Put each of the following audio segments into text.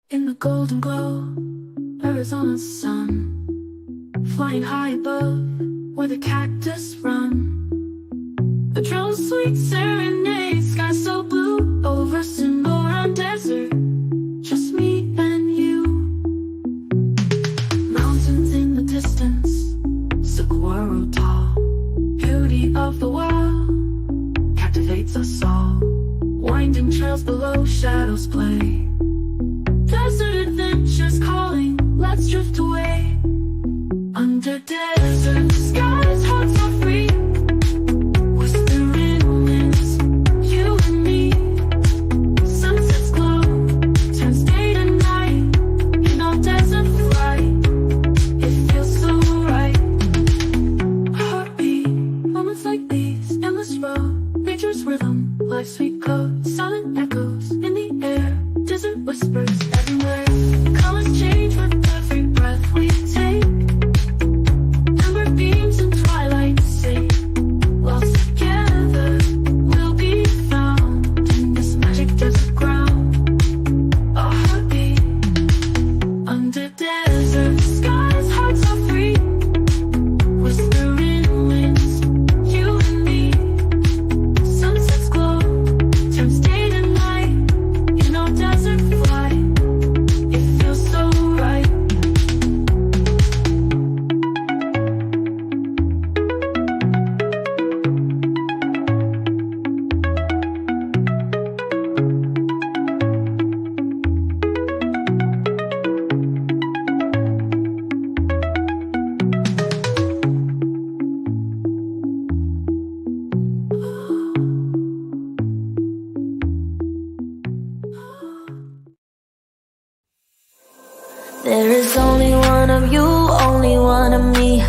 In the golden glow, Arizona's sun, flying high above where the cactus run. A drone's sweet serenade, sky so blue over Sonora Desert. Just me and you. Mountains in the distance, saguaro tall. Beauty of the wild captivates us all. Winding trails below, shadows play. Desert adventures calling, let's drift away. Under desert skies, hearts are free. Whispering winds, you and me. Sunsets glow, turns day to night. In our desert flight, it feels so right. A heartbeat, moments like these, endless road. Nature's rhythm, life's sweet code. Silent echoes in the air, desert whispers everywhere. Colors change with every breath we take. Ember beams and twilight sing. Lost together, we'll be found in this magic desert ground. A heartbeat under desert skies, hearts are free. Whispering winds, you and me. Sunsets glow, turns day to night. In our desert flight, it feels so right. There is only one of you, only one of me.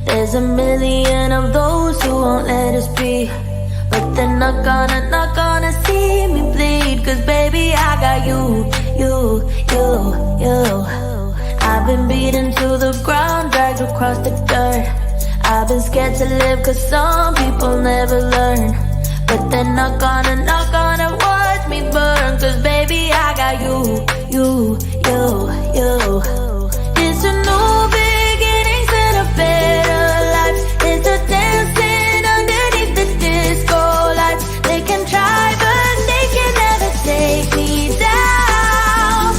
There's a million of those who won't let us be. But they're not gonna see me bleed. Cause baby, I got you. I've been beaten to the ground, dragged across the dirt. I've been scared to live cause some people never learn. But they're not gonna watch me burn. Cause baby, I got you. It's a new beginnings and a better life. It's a dancing underneath the disco lights. They can try but they can never take me down.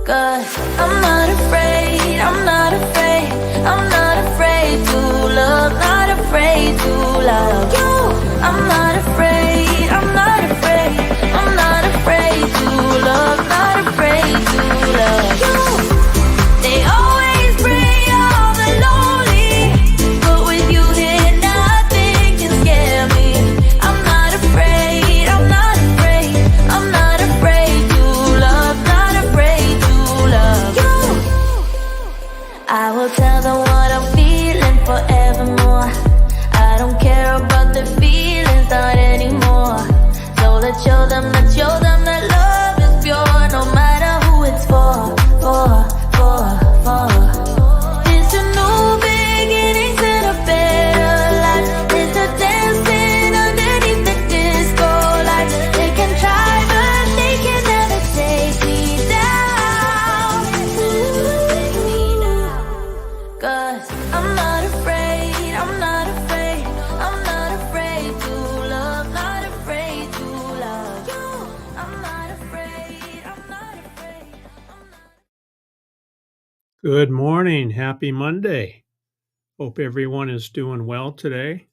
Cause I'm not afraid, I'm not afraid. I'm not afraid to love, not afraid to love you. I'm not afraid, I'm not afraid. I'm not afraid to love, not afraid to love you. They always bring all the lonely, but with you here nothing can scare me. I'm not afraid, I'm not afraid. I'm not afraid to love, not afraid to love you. I will tell them what I'm feeling forevermore. I don't care about their feelings, not anymore. So let's show them that love is pure, no matter who it's for. It's a new beginnings and a better life. It's a dancing underneath the disco lights. They can try but they can never take me down. Cause I'm not afraid, I'm not afraid. I'm not afraid to love, not afraid to love you. I'm not afraid, I'm not afraid. Good morning. Happy Monday. Hope everyone is doing well today.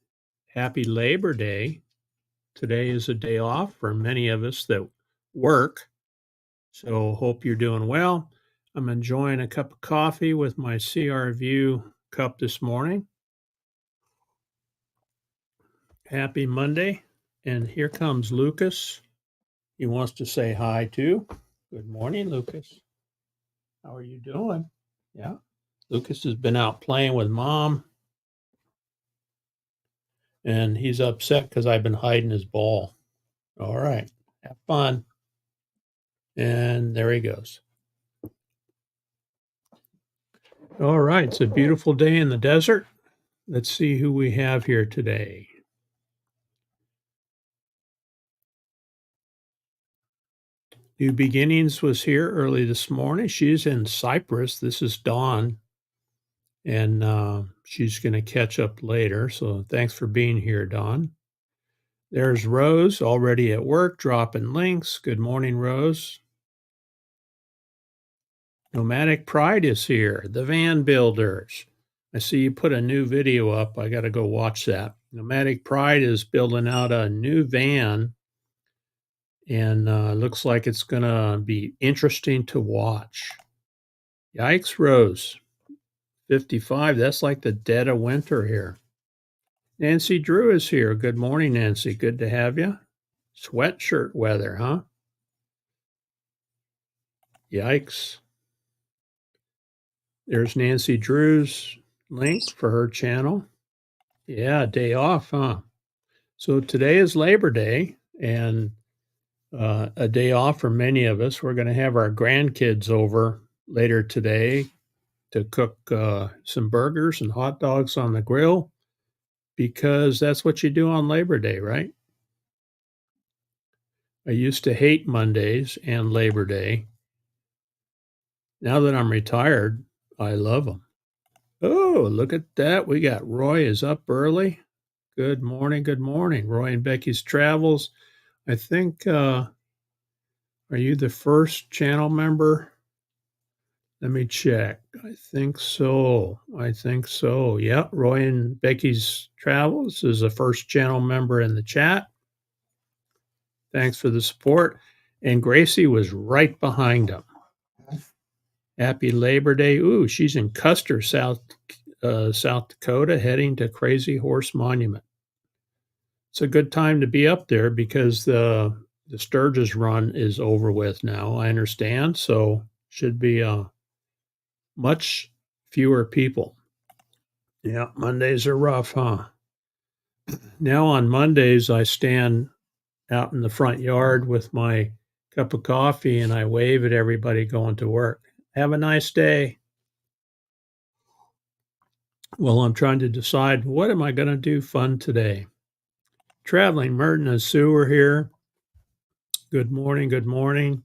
Happy Labor Day. Today is a day off for many of us that work. So hope you're doing well. I'm enjoying a cup of coffee with my CR View cup this morning. Happy Monday. And here comes Lucas. He wants to say hi too. Good morning, Lucas. How are you doing? Yeah. Lucas has been out playing with mom, and he's upset because I've been hiding his ball. All right. Have fun. And there he goes. All right. It's a beautiful day in the desert. Let's see who we have here today. New Beginnings was here early this morning. She's in Cyprus. This is Dawn, and she's going to catch up later. So thanks for being here, Dawn. There's Rose already at work, dropping links. Good morning, Rose. Nomadic Pride is here, the van builders. I see you put a new video up. I got to go watch that. Nomadic Pride is building out a new van, and looks like it's going to be interesting to watch. Yikes, Rose. 55, that's like the dead of winter here. Nancy Drew is here. Good morning, Nancy. Good to have you. Sweatshirt weather, huh? Yikes. There's Nancy Drew's link for her channel. Yeah, day off, huh? So today is Labor Day, and a day off for many of us. We're going to have our grandkids over later today to cook some burgers and hot dogs on the grill, because that's what you do on Labor Day, right? I used to hate Mondays and Labor Day. Now that I'm retired, I love them. Oh, look at that. We got Roy is up early. Good morning. Good morning. Roy and Becky's Travels. I think, are you the first channel member? Let me check. I think so. Yeah, Roy and Becky's Travels is the first channel member in the chat. Thanks for the support. And Gracie was right behind him. Happy Labor Day. Ooh, she's in Custer, South Dakota, heading to Crazy Horse Monument. It's a good time to be up there because the Sturgis run is over with now, I understand. So should be much fewer people. Yeah, Mondays are rough, huh? Now on Mondays, I stand out in the front yard with my cup of coffee and I wave at everybody going to work. Have a nice day. Well, I'm trying to decide, what am I going to do fun today? Traveling Merton and Sue are here. Good morning. Good morning.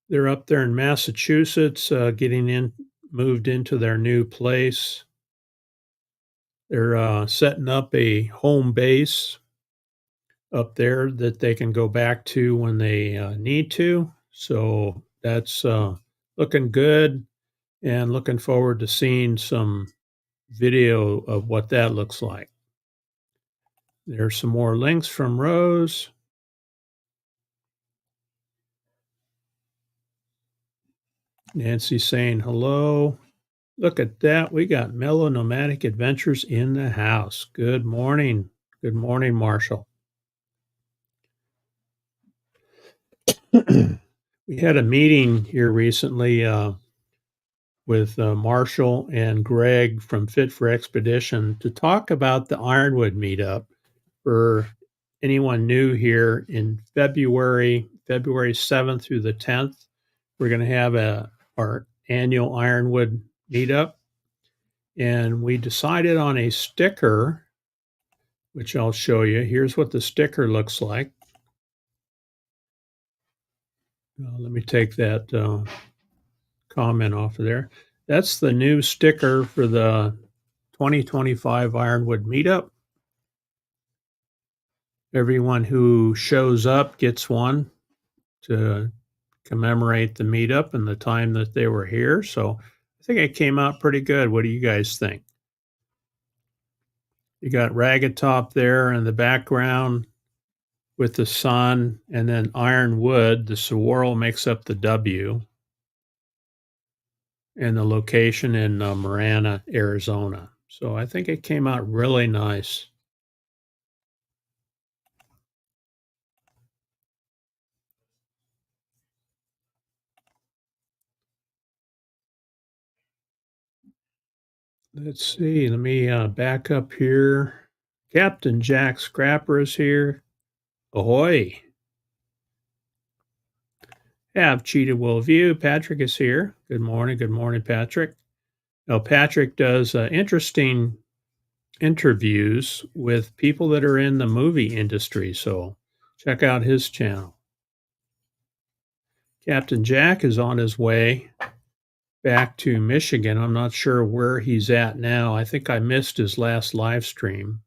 They're up there in Massachusetts, getting moved into their new place. They're setting up a home base up there that they can go back to when they need to. So that's looking good, and looking forward to seeing some video of what that looks like. There's some more links from Rose. Nancy saying hello. Look at that. We got Mellow Nomadic Adventures in the house. Good morning. Good morning, Marshall. We had a meeting here recently with Marshall and Greg from Fit for Expedition to talk about the Ironwood meetup. For anyone new here, in February 7th through the 10th, we're going to have our annual Ironwood meetup. And we decided on a sticker, which I'll show you. Here's what the sticker looks like. Let me take that comment off of there. That's the new sticker for the 2025 Ironwood meetup. Everyone who shows up gets one to commemorate the meetup and the time that they were here. So I think it came out pretty good. What do you guys think? You got Ragged Top there in the background with the sun, and then Ironwood, the swirl makes up the W, and the location in Marana, Arizona. So I think it came out really nice. Let's see. Let me back up here. Captain Jack Scrapper is here. Ahoy. Have Cheetah Will View. Patrick is here. Good morning. Good morning, Patrick. Now, Patrick does interesting interviews with people that are in the movie industry. So check out his channel. Captain Jack is on his way back to Michigan. I'm not sure where he's at now. I think I missed his last live stream.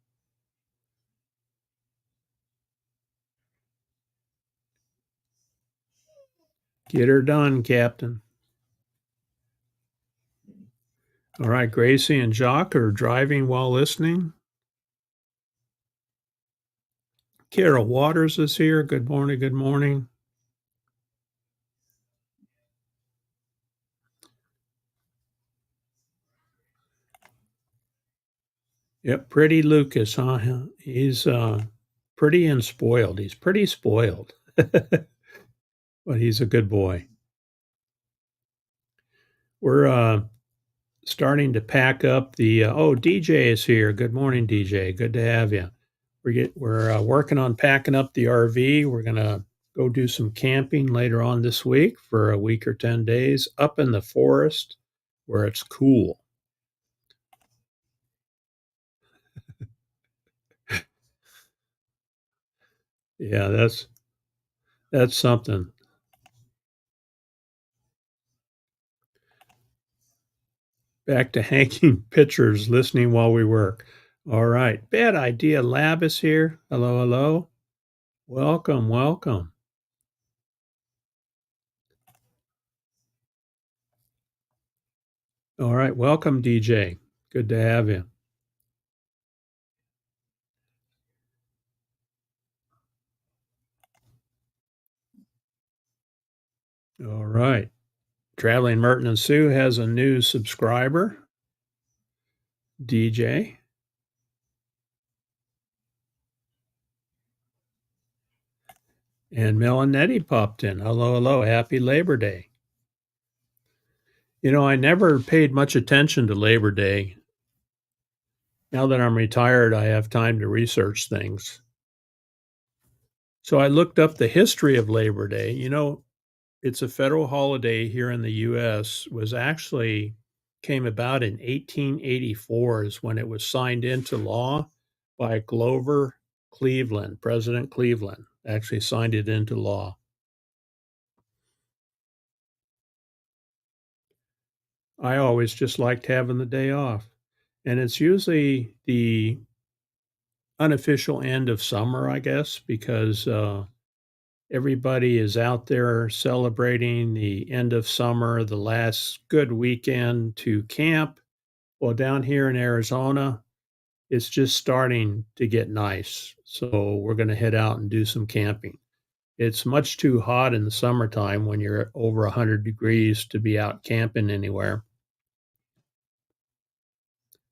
Get her done, Captain. All right, Gracie and Jock are driving while listening. Carol Waters is here. Good morning. Good morning. Yep, pretty Lucas, huh? He's pretty and spoiled. He's pretty spoiled, but he's a good boy. We're starting to pack up the. Oh, DJ is here. Good morning, DJ. Good to have you. We're working on packing up the RV. We're gonna go do some camping later on this week for a week or 10 days up in the forest where it's cool. Yeah, that's something. Back to hanging pictures, listening while we work. All right. Bad Idea Lab is here. Hello, hello. Welcome, welcome. All right. Welcome, DJ. Good to have you. All right. Traveling Merton and Sue has a new subscriber, DJ. And Mel and Nettie popped in. Hello, hello. Happy Labor Day. You know, I never paid much attention to Labor Day. Now that I'm retired, I have time to research things. So I looked up the history of Labor Day. You know, it's a federal holiday here in the US, was actually came about in 1884 is when it was signed into law by Grover Cleveland. President Cleveland actually signed it into law. I always just liked having the day off. And it's usually the unofficial end of summer, I guess, because everybody is out there celebrating the end of summer, the last good weekend to camp. Well, down here in Arizona, it's just starting to get nice. So we're going to head out and do some camping. It's much too hot in the summertime when you're at over 100 degrees to be out camping anywhere.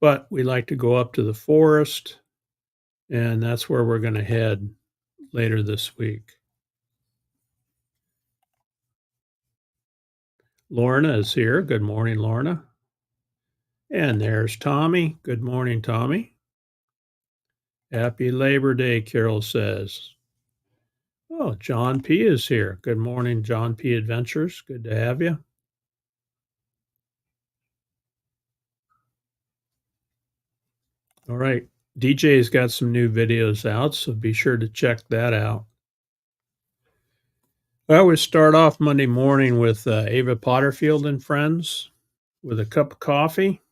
But we like to go up to the forest, and that's where we're going to head later this week. Lorna is here. Good morning, Lorna. And there's Tommy. Good morning, Tommy. Happy Labor Day, Carol says. Oh, John P. is here. Good morning, John P. Adventures. Good to have you. All right. DJ's got some new videos out, so be sure to check that out. I always start off Monday morning with Ava Potterfield and friends with a cup of coffee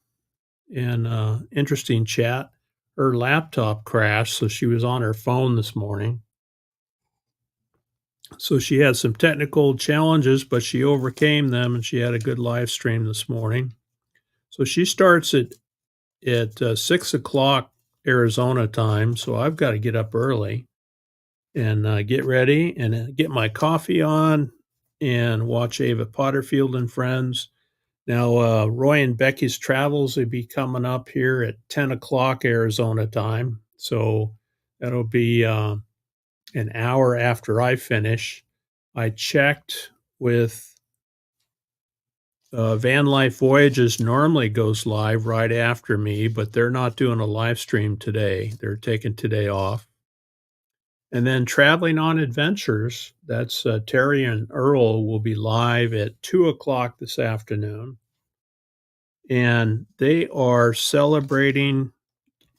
and interesting chat. Her laptop crashed, so she was on her phone this morning. So she had some technical challenges, but she overcame them and she had a good live stream this morning. So she starts at 6 o'clock Arizona time. So I've got to get up early and get ready and get my coffee on and watch Ava Potterfield and friends. Now, Roy and Becky's travels will be coming up here at 10 o'clock Arizona time. So that'll be an hour after I finish. I checked with Van Life Voyages normally goes live right after me, but they're not doing a live stream today. They're taking today off. And then Traveling on Adventures, that's Terry and Earl will be live at 2 o'clock this afternoon. And they are celebrating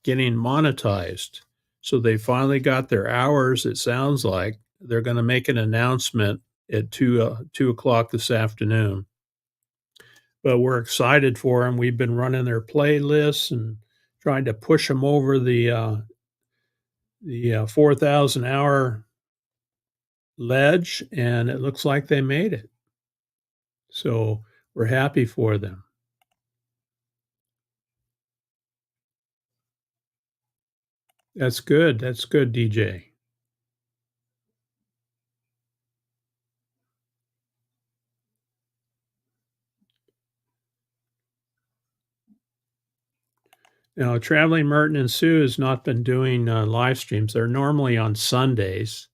getting monetized. So they finally got their hours, it sounds like. They're going to make an announcement at 2 o'clock this afternoon. But we're excited for them. We've been running their playlists and trying to push them over the 4,000 hour ledge, and it looks like they made it. So we're happy for them. That's good. That's good, DJ. Now, Traveling Merton and Sue has not been doing live streams. They're normally on Sundays,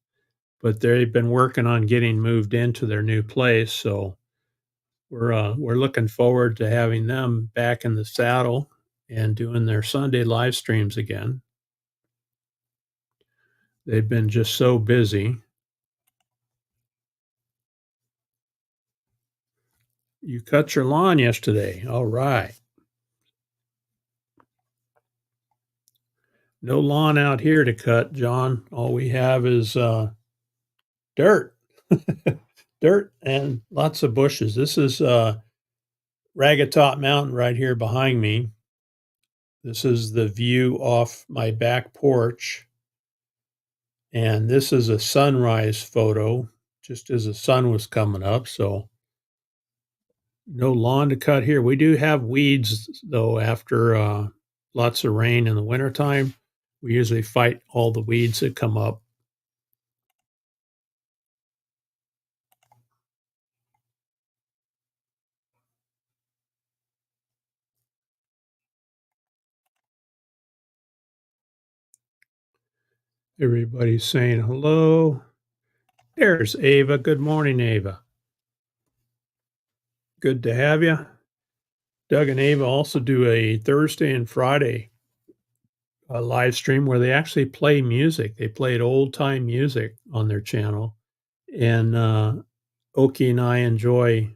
but they've been working on getting moved into their new place. So we're looking forward to having them back in the saddle and doing their Sunday live streams again. They've been just so busy. You cut your lawn yesterday. All right. No lawn out here to cut, John. All we have is dirt. Dirt and lots of bushes. This is Ragged Top Mountain right here behind me. This is the view off my back porch. And this is a sunrise photo just as the sun was coming up. So no lawn to cut here. We do have weeds, though, after lots of rain in the wintertime. We usually fight all the weeds that come up. Everybody's saying hello. There's Ava. Good morning, Ava. Good to have you. Doug and Ava also do a Thursday and Friday live stream where they actually play music. They played old time music on their channel. And Oki and I enjoy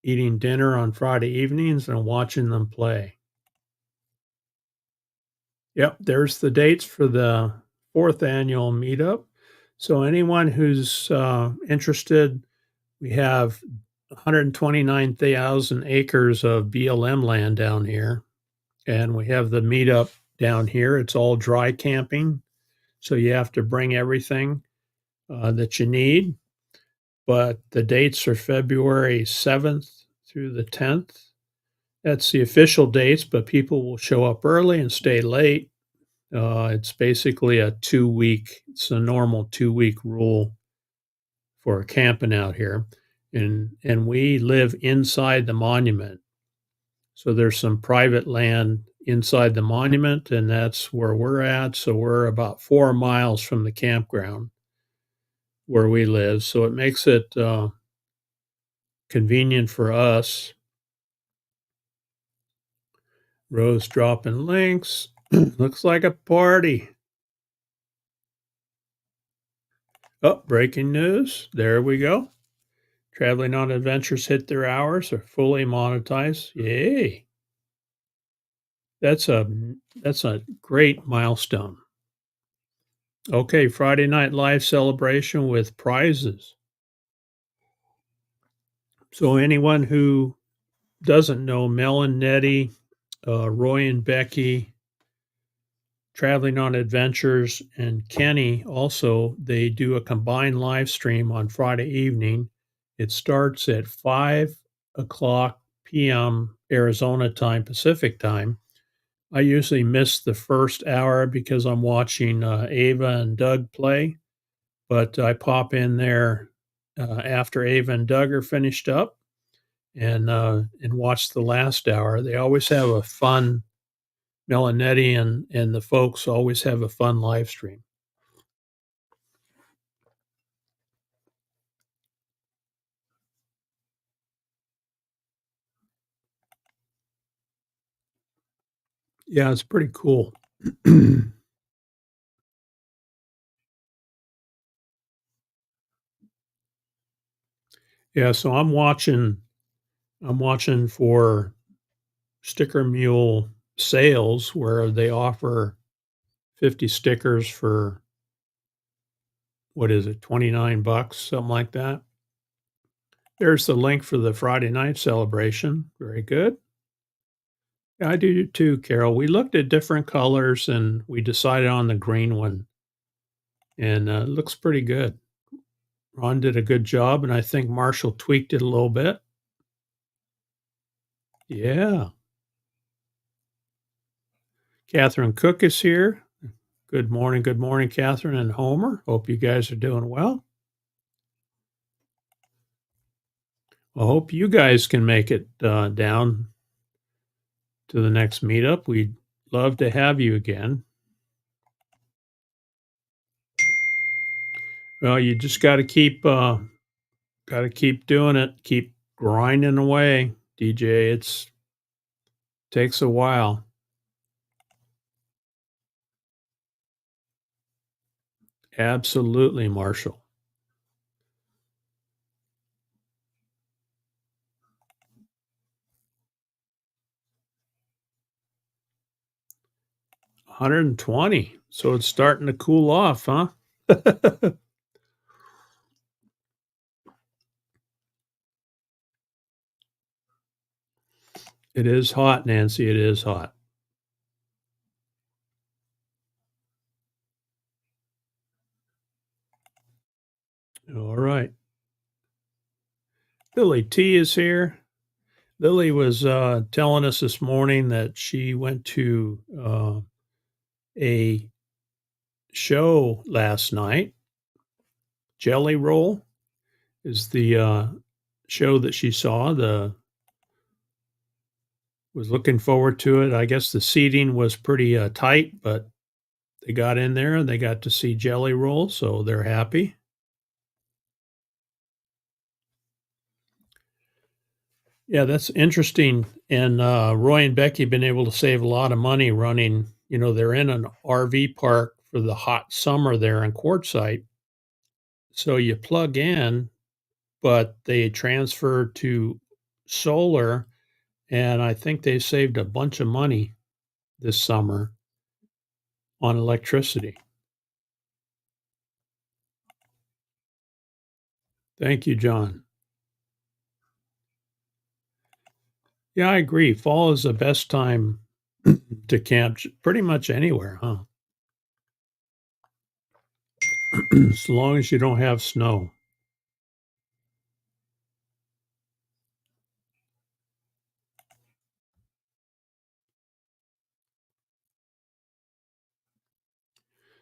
eating dinner on Friday evenings and watching them play. Yep, there's the dates for the 4th annual meetup. So anyone who's interested, we have 129,000 acres of BLM land down here, and we have the meetup down here. It's all dry camping, so you have to bring everything that you need. But the dates are February 7th through the 10th. That's the official dates, but people will show up early and stay late. It's basically it's a normal 2-week rule for camping out here. And we live inside the monument. So there's some private land inside the monument, and that's where we're at. So we're about 4 miles from the campground where we live. So it makes it convenient for us. Rose dropping links. Looks like a party. Oh, breaking news. There we go. Traveling on Adventures hit their hours, are fully monetized. Yay. That's a great milestone. Okay, Friday night live celebration with prizes. So anyone who doesn't know Mel and Nettie, Roy and Becky, Traveling on Adventures, and Kenny also, they do a combined live stream on Friday evening. It starts at 5 o'clock p.m. Arizona time, Pacific time. I usually miss the first hour because I'm watching Ava and Doug play, but I pop in there after Ava and Doug are finished up and watch the last hour. They always have a fun, Melanetti and the folks always have a fun live stream. Yeah, it's pretty cool. Yeah, so I'm watching for Sticker Mule sales where they offer 50 stickers for what is it, $29, something like that. There's the link for the Friday night celebration. Very good. Yeah, I do too, Carol. We looked at different colors and we decided on the green one, and it looks pretty good. Ron did a good job, and I think Marshall tweaked it a little bit. Yeah. Catherine Cook is here. Good morning, Catherine and Homer. Hope you guys are doing well. I hope you guys can make it down to the next meetup. We'd love to have you again. Well, you just got to keep doing it. Keep grinding away, DJ. It's takes a while. Absolutely, Marshall. $120. So it's starting to cool off, huh? It is hot, Nancy. It is hot. All right. Lily T is here. Lily was telling us this morning that she went to a show last night. Jelly Roll is the show that she saw. The was looking forward to it. I guess the seating was pretty tight, but they got in there and they got to see Jelly Roll, so they're happy. Yeah, that's interesting. And Roy and Becky have been able to save a lot of money running. You know, they're in an RV park for the hot summer there in Quartzsite. So you plug in, but they transfer to solar. And I think they saved a bunch of money this summer on electricity. Thank you, John. Yeah, I agree. Fall is the best time to camp pretty much anywhere, huh? As long as you don't have snow.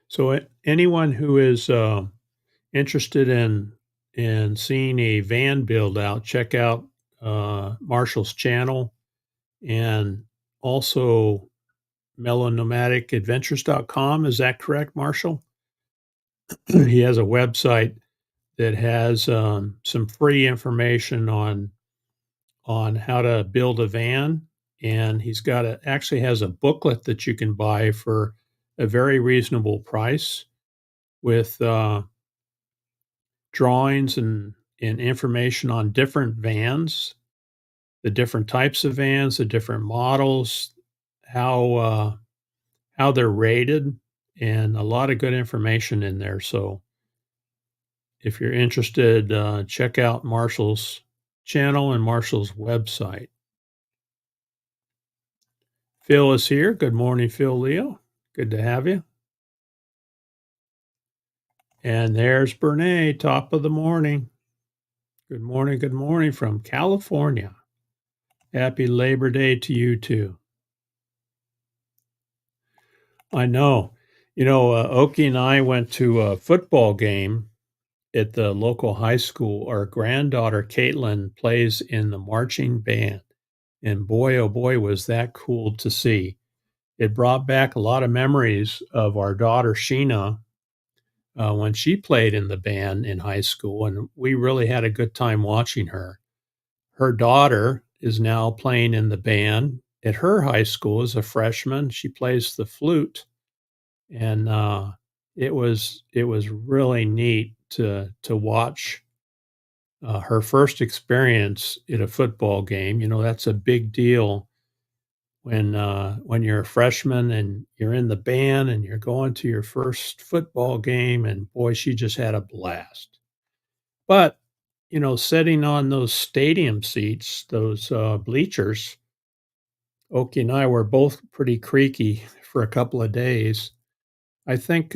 So anyone who is interested in seeing a van build out, check out Marshall's channel and also mellonomadicadventures.com. Is that correct, Marshall? He has a website that has some free information on how to build a van, and he's got actually has a booklet that you can buy for a very reasonable price with drawings and information on different vans, the different types of vans, the different models, how they're rated, and a lot of good information in there. So if you're interested, check out Marshall's channel and Marshall's website. Phil is here. Good morning, Phil Leo. Good to have you. And there's Bernae, top of the morning. Good morning from California. Happy Labor Day to you too. I know. You know, Oki and I went to a football game at the local high school. Our granddaughter, Caitlin, plays in the marching band. And boy, oh boy, was that cool to see. It brought back a lot of memories of our daughter, Sheena, when she played in the band in high school. And we really had a good time watching her. Her daughter is now playing in the band at her high school as a freshman. She plays the flute. And it was really neat to watch her first experience at a football game. You know, that's a big deal when you're a freshman and you're in the band and you're going to your first football game. And boy, she just had a blast. But sitting on those stadium seats, those bleachers, Oki and I were both pretty creaky for a couple of days. I think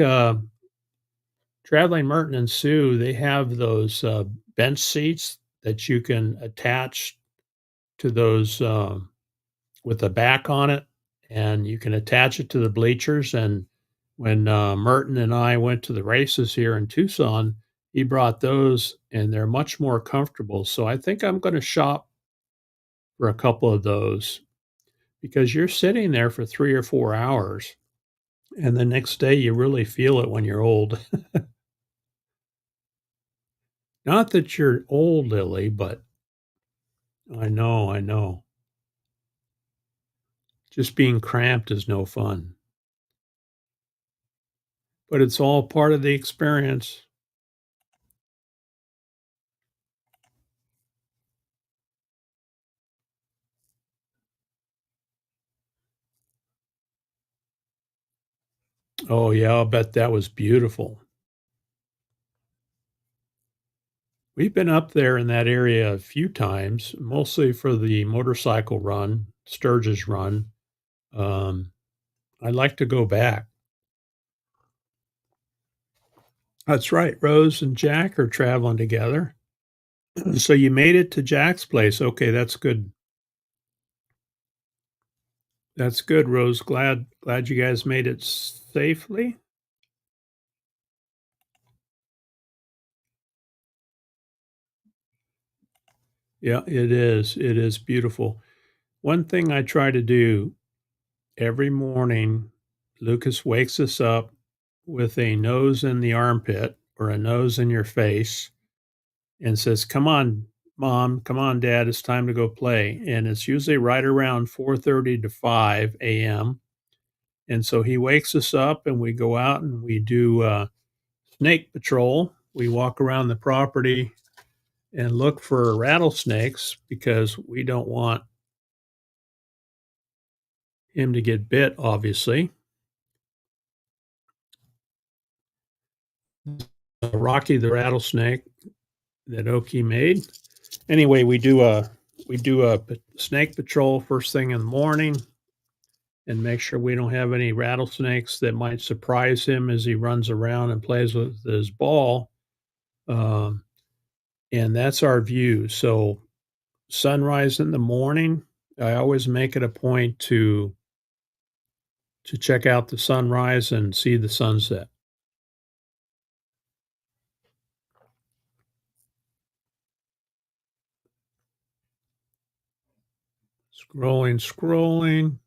Traveling Merton and Sue, they have those bench seats that you can attach to those with a back on it, and you can attach it to the bleachers. And when Merton and I went to the races here in Tucson, he brought those, and they're much more comfortable. So I think I'm going to shop for a couple of those because you're sitting there for 3 or 4 hours, and the next day you really feel it when you're old. Not that you're old, Lily, but I know. Just being cramped is no fun, but it's all part of the experience. Oh, yeah, I'll bet that was beautiful. We've been up there in that area a few times, mostly for the motorcycle run, Sturgis run. Um, I'd like to go back. That's right. Rose and Jack are traveling together. So you made it to Jack's place. Okay, that's good. That's good, Rose. Glad you guys made it safely. Yeah, it is. It is beautiful. One thing I try to do every morning, Lucas wakes us up with a nose in the armpit or a nose in your face and says, "Come on, mom, come on, dad, it's time to go play." And it's usually right around 4:30 to 5 a.m. And so he wakes us up and we go out and we do snake patrol. We walk around the property and look for rattlesnakes because we don't want him to get bit, obviously. Rocky the rattlesnake that Oki made. Anyway, we do a snake patrol first thing in the morning and make sure we don't have any rattlesnakes that might surprise him as he runs around and plays with his ball. Um, and that's our view. So sunrise in the morning, I always make it a point to check out the sunrise and see the sunset. Scrolling.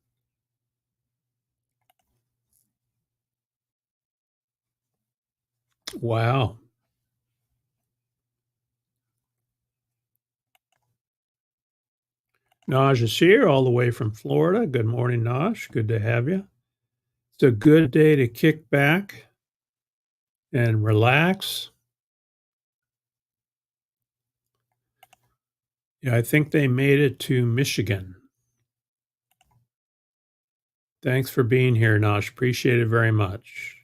Wow. Naj is here all the way from Florida. Good morning, Naj. Good to have you. It's a good day to kick back and relax. Yeah, I think they made it to Michigan. Thanks for being here, Naj. Appreciate it very much.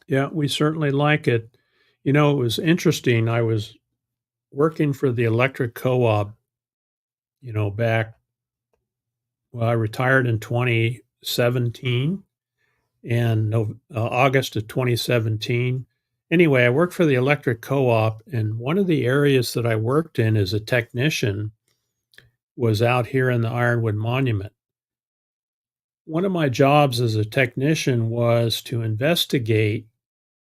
Yeah, we certainly like it. It was interesting. I was working for the electric co-op, back, well, I retired in 2017 and August of 2017. Anyway, I worked for the electric co-op, and one of the areas that I worked in as a technician was out here in the Ironwood Monument. One of my jobs as a technician was to investigate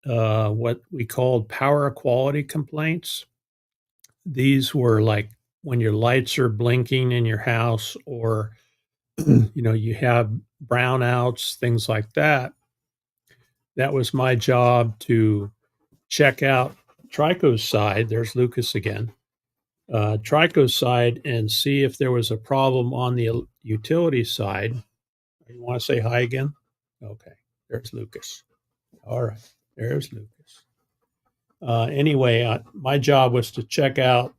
what we called power quality complaints. These were like when your lights are blinking in your house or you have brownouts, things like that. That was my job to check out Trico's side. There's Lucas again. Trico's side and see if there was a problem on the utility side. You want to say hi again? Okay. There's Lucas. All right. There's Lucas. Anyway, my job was to check out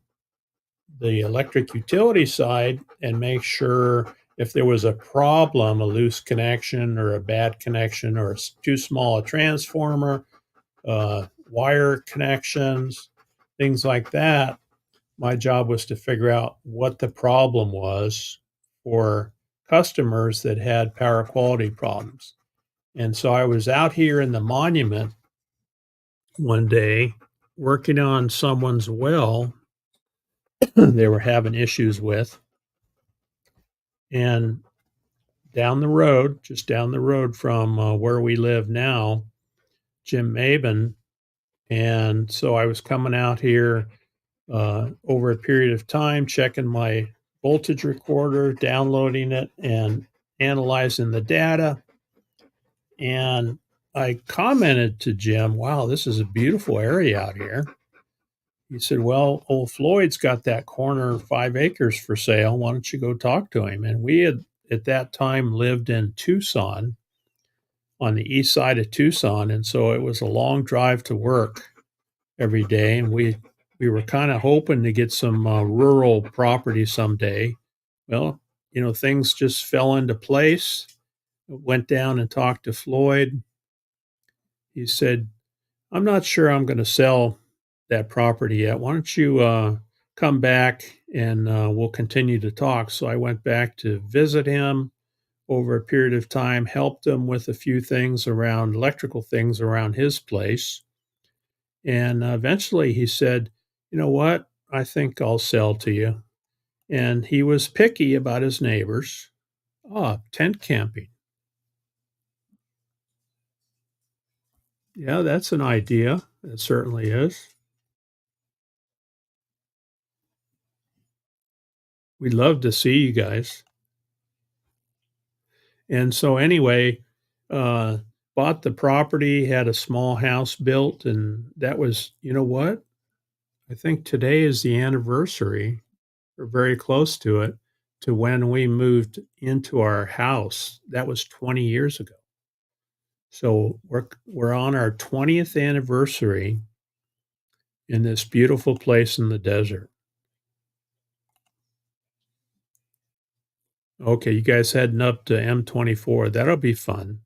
the electric utility side and make sure if there was a problem, a loose connection or a bad connection or too small a transformer, wire connections, things like that. My job was to figure out what the problem was for customers that had power quality problems. And so I was out here in the monument one day working on someone's well they were having issues with. And down the road, just down the road from where we live now, Jim Maben. And so I was coming out here over a period of time, checking my voltage recorder, downloading it, and analyzing the data. And I commented to Jim, wow, this is a beautiful area out here. He said, well, old Floyd's got that corner 5 acres for sale. Why don't you go talk to him? And we had at that time lived in Tucson, on the east side of Tucson. And so it was a long drive to work every day. And we were kind of hoping to get some rural property someday. Well, things just fell into place. Went down and talked to Floyd. He said, I'm not sure I'm going to sell that property yet. Why don't you come back and we'll continue to talk? So I went back to visit him over a period of time, helped him with a few things around electrical things around his place. And eventually he said, you know what? I think I'll sell to you. And he was picky about his neighbors. Tent camping. Yeah, that's an idea. It certainly is. We'd love to see you guys. And so anyway, uh, bought the property, had a small house built, and that was, you know what? I think today is the anniversary, or very close to it, to when we moved into our house. That was 20 years ago. So we're on our 20th anniversary in this beautiful place in the desert. Okay, you guys heading up to M24. That'll be fun.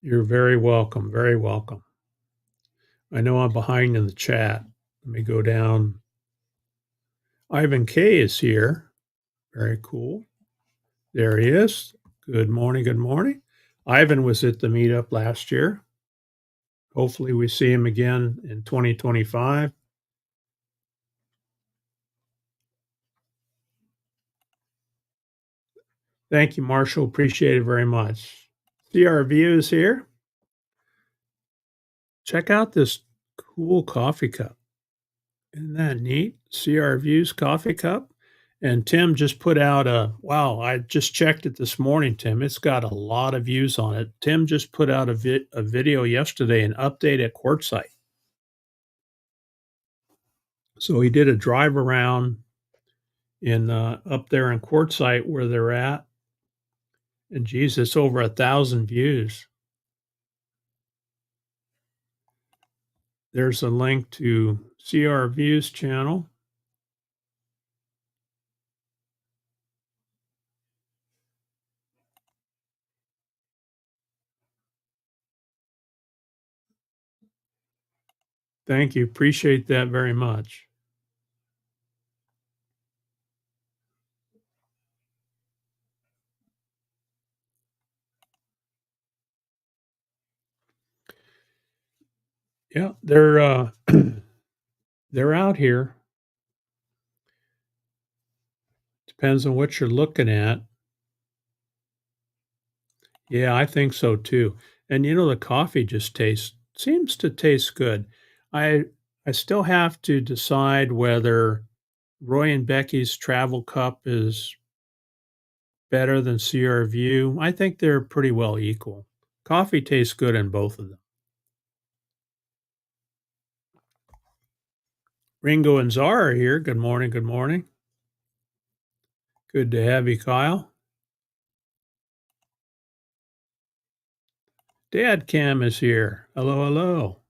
You're very welcome. Very welcome. I know I'm behind in the chat. Let me go down. Ivan K is here. Very cool. There he is. Good morning. Good morning. Ivan was at the meetup last year. Hopefully, we see him again in 2025. Thank you, Marshall. Appreciate it very much. See our views here. Check out this cool coffee cup. Isn't that neat? See our views coffee cup. And Tim just put out wow, I just checked it this morning, Tim. It's got a lot of views on it. Tim just put out a video yesterday, an update at Quartzsite. So he did a drive around in up there in Quartzsite where they're at. And geez, it's over 1,000 views. There's a link to CR Views channel. Thank you. Appreciate that very much. Yeah, they're they're out here. Depends on what you're looking at. Yeah, I think so too. And the coffee just seems to taste good. I I still have to decide whether Roy and Becky's Travel Cup is better than CR View. I think they're pretty well equal. Coffee tastes good in both of them. Ringo and Zara are here. Good morning. Good morning. Good to have you, Kyle. Dad Cam is here. Hello, hello.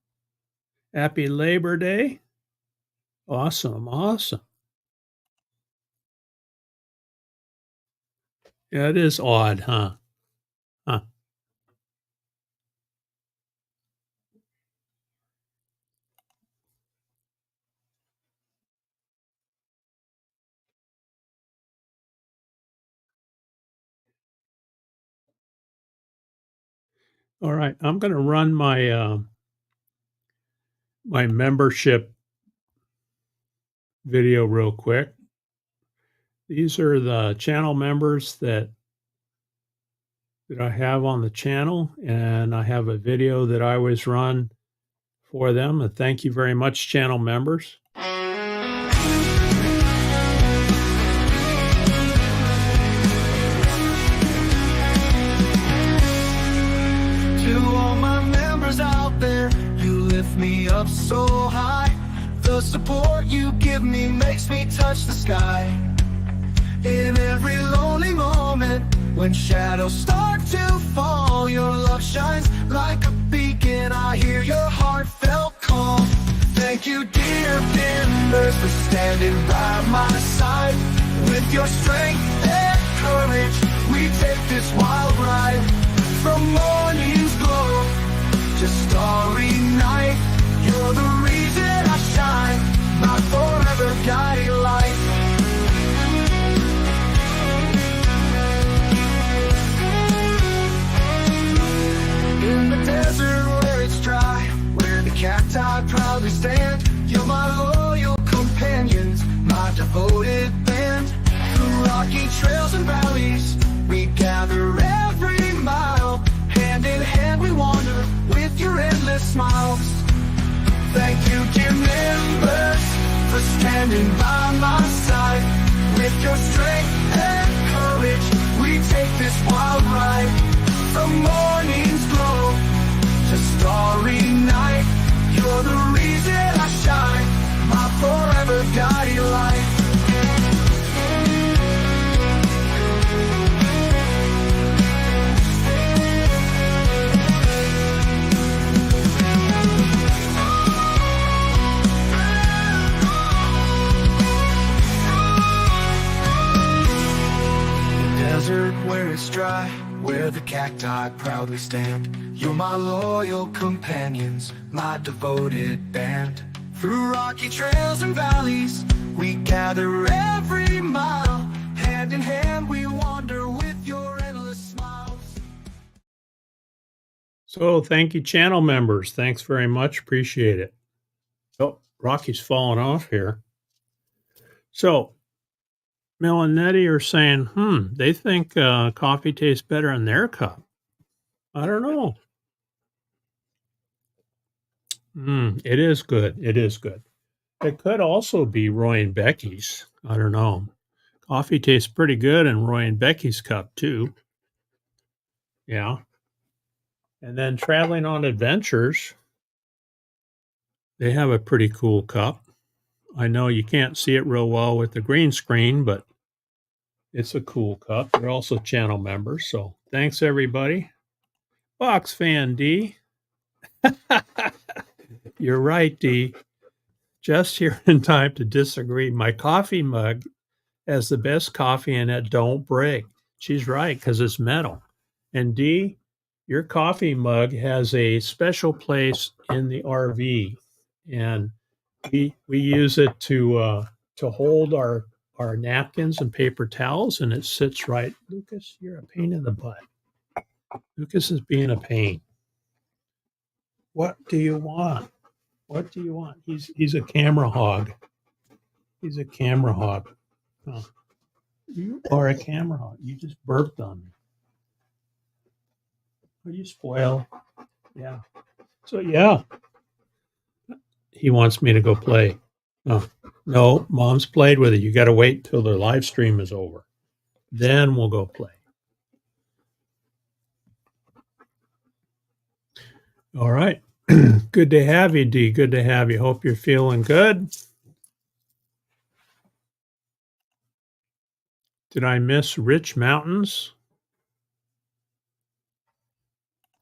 Happy Labor Day. Awesome, awesome. Yeah, it is odd, huh? Huh. All right, I'm going to run my membership video real quick. These are the channel members that I have on the channel, and I have a video that I always run for them. And thank you very much, channel members. To all my members out there, you lift me up so high. The support you give me makes me touch the sky. In every lonely moment, when shadows start to fall, your love shines like a beacon. I hear your heartfelt call. Thank you, dear members, for standing by my side. With your strength and courage, we take this wild ride. From morning's glow to starry night, you're the reason I shine, my forever guiding light. In the desert where it's dry, where the cacti proudly stand, you're my loyal companions, my devoted band. Through rocky trails and valleys, we gather every mile. Hand in hand we wander with your endless smiles. Thank you, dear members, for standing by my side. With your strength and courage, we take this wild ride. From morning's glow to starry night, you're the reason I shine, my forever guiding light. Desert where it's dry, where the cacti proudly stand, you're my loyal companions, my devoted band. Through rocky trails and valleys, we gather every mile. Hand in hand we wander with your endless smiles. So thank you, channel members. Thanks very much. Appreciate it. Oh, Rocky's falling off here. So Mel and Nettie are saying, they think coffee tastes better in their cup. I don't know. It is good. It is good. It could also be Roy and Becky's. I don't know. Coffee tastes pretty good in Roy and Becky's cup, too. Yeah. And then Traveling on Adventures, they have a pretty cool cup. I know you can't see it real well with the green screen, but it's a cool cup. They're also channel members, so thanks, everybody. Box fan D. You're right, D. Just here in time to disagree. My coffee mug has the best coffee in it. Don't break. She's right, because it's metal. And D, your coffee mug has a special place in the RV, and we use it to hold our napkins and paper towels, and it sits right. Lucas, you're a pain in the butt. Lucas is being a pain. What do you want? What do you want? He's a camera hog. He's a camera hog. Oh, you are a camera hog. You just burped on me. Are you spoiled? Yeah. So yeah, he wants me to go play. Oh, no, Mom's played with it. You got to wait till the live stream is over. Then we'll go play. All right. Good to have you, D. Good to have you. Hope you're feeling good. Did I miss Rich Mountains?